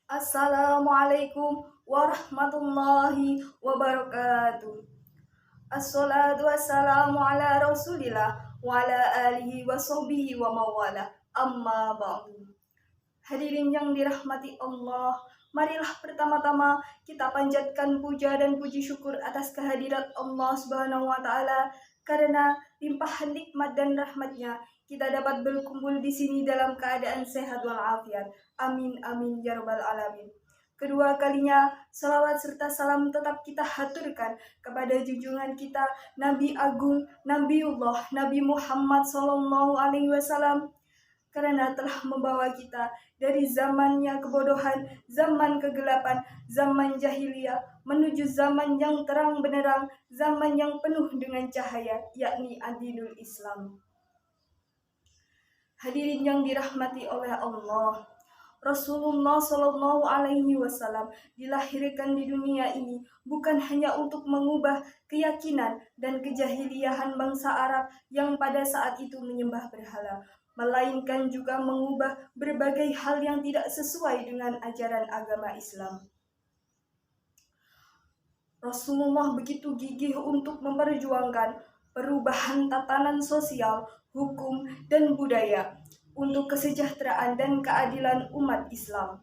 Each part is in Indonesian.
Assalamualaikum warahmatullahi wabarakatuh. Assalatu wassalamu ala rasulillah wa ala alihi wa sahbihi wa mawala. Amma ba'du. Hadirin yang dirahmati Allah, marilah pertama-tama kita panjatkan puja dan puji syukur atas kehadirat Allah Subhanahu wa taala, karena limpahan nikmat dan rahmatnya kita dapat berkumpul di sini dalam keadaan sehat walafiat. Amin amin ya rabbal alamin. Kedua kalinya, salawat serta salam tetap kita haturkan kepada junjungan kita Nabi Agung Nabiullah Nabi Muhammad SAW, karena telah membawa kita dari zamannya kebodohan, zaman kegelapan, zaman jahiliyah, menuju zaman yang terang benderang, zaman yang penuh dengan cahaya, yakni Adinul Islam. Hadirin yang dirahmati oleh Allah, Rasulullah Shallallahu Alaihi Wasallam dilahirkan di dunia ini bukan hanya untuk mengubah keyakinan dan kejahiliahan bangsa Arab yang pada saat itu menyembah berhala, melainkan juga mengubah berbagai hal yang tidak sesuai dengan ajaran agama Islam. Rasulullah begitu gigih untuk memperjuangkan perubahan tatanan sosial, hukum, dan budaya untuk kesejahteraan dan keadilan umat Islam.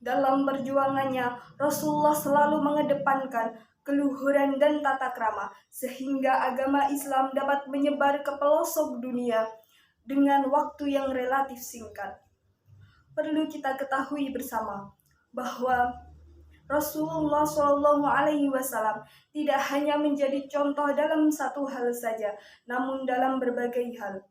Dalam perjuangannya, Rasulullah selalu mengedepankan keluhuran dan tata krama, sehingga agama Islam dapat menyebar ke pelosok dunia dengan waktu yang relatif singkat. Perlu kita ketahui bersama bahwa Rasulullah SAW tidak hanya menjadi contoh dalam satu hal saja, namun dalam berbagai hal.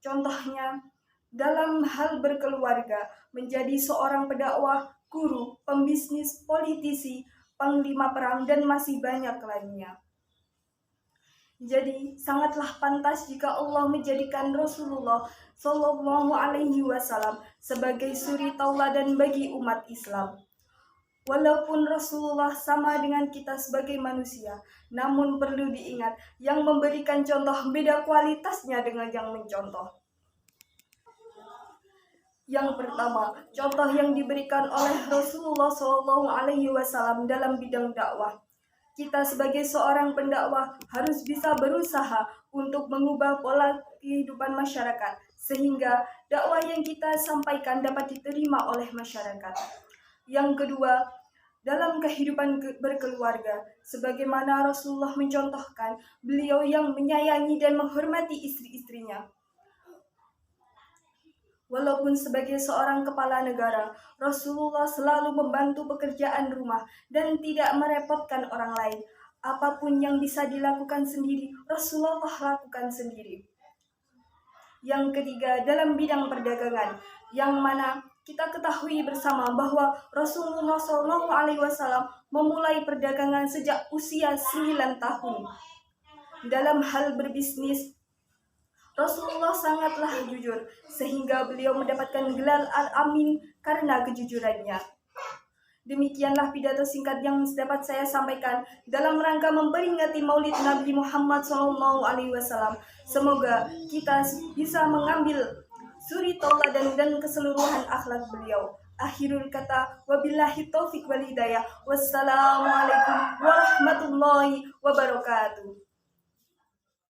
Contohnya, dalam hal berkeluarga, menjadi seorang pendakwah, guru, pembisnis, politisi, panglima perang, dan masih banyak lainnya. Jadi, sangatlah pantas jika Allah menjadikan Rasulullah SAW sebagai suri tauladan bagi umat Islam. Walaupun Rasulullah sama dengan kita sebagai manusia, namun perlu diingat, yang memberikan contoh beda kualitasnya dengan yang mencontoh. Yang pertama, contoh yang diberikan oleh Rasulullah SAW dalam bidang dakwah. Kita sebagai seorang pendakwah harus bisa berusaha untuk mengubah pola kehidupan masyarakat, sehingga dakwah yang kita sampaikan dapat diterima oleh masyarakat. Yang kedua, dalam kehidupan berkeluarga, sebagaimana Rasulullah mencontohkan, beliau yang menyayangi dan menghormati istri-istrinya. Walaupun sebagai seorang kepala negara, Rasulullah selalu membantu pekerjaan rumah dan tidak merepotkan orang lain. Apapun yang bisa dilakukan sendiri, Rasulullah lakukan sendiri. Yang ketiga, dalam bidang perdagangan, yang mana kita ketahui bersama bahwa Rasulullah SAW memulai perdagangan sejak usia 9 tahun. Dalam hal berbisnis, Rasulullah sangatlah jujur, sehingga beliau mendapatkan gelar Al-Amin karena kejujurannya. Demikianlah pidato singkat yang dapat saya sampaikan dalam rangka memperingati Maulid Nabi Muhammad SAW. Semoga kita bisa mengambil suri tauladan dan keseluruhan akhlak beliau. Akhirul kata, wabillahi taufiq wal hidayah. Wassalamualaikum warahmatullahi wabarakatuh.